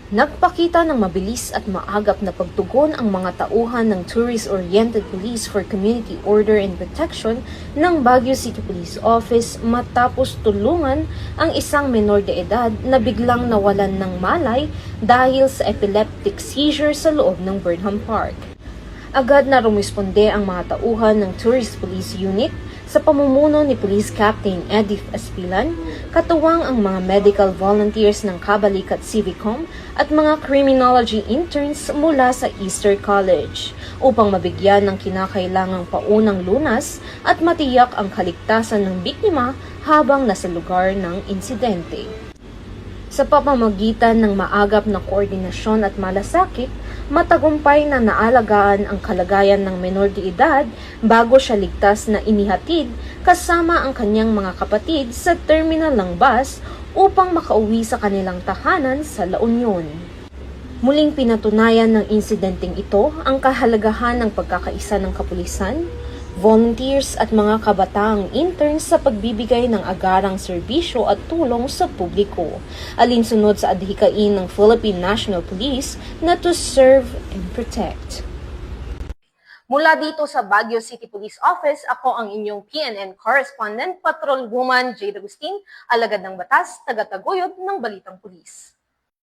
Nagpakita ng mabilis at maagap na pagtugon ang mga tauhan ng Tourist-Oriented Police for Community Order and Protection ng Baguio City Police Office matapos tulungan ang isang menor de edad na biglang nawalan ng malay dahil sa epileptic seizure sa loob ng Burnham Park. Agad na rumisponde ang mga tauhan ng Tourist Police Unit sa pamumuno ni Police Captain Edith Aspilan, katuwang ang mga medical volunteers ng Kabalikat Civicom at mga criminology interns mula sa Easter College upang mabigyan ng kinakailangang paunang lunas at matiyak ang kaligtasan ng biktima habang nasa lugar ng insidente. Sa pamamagitan ng maagap na koordinasyon at malasakit, matagumpay na naalagaan ang kalagayan ng menor de edad bago siya ligtas na inihatid kasama ang kanyang mga kapatid sa terminal ng bus upang makauwi sa kanilang tahanan sa La Union. Muling pinatunayan ng insidenteng ito ang kahalagahan ng pagkakaisa ng kapulisan, volunteers at mga kabataang interns sa pagbibigay ng agarang serbisyo at tulong sa publiko, alinsunod sa adhikain ng Philippine National Police na to serve and protect. Mula dito sa Baguio City Police Office, ako ang inyong PNN correspondent, Patrolwoman Jade Agustin, alagad ng batas, taga-taguyod ng Balitang Pulis.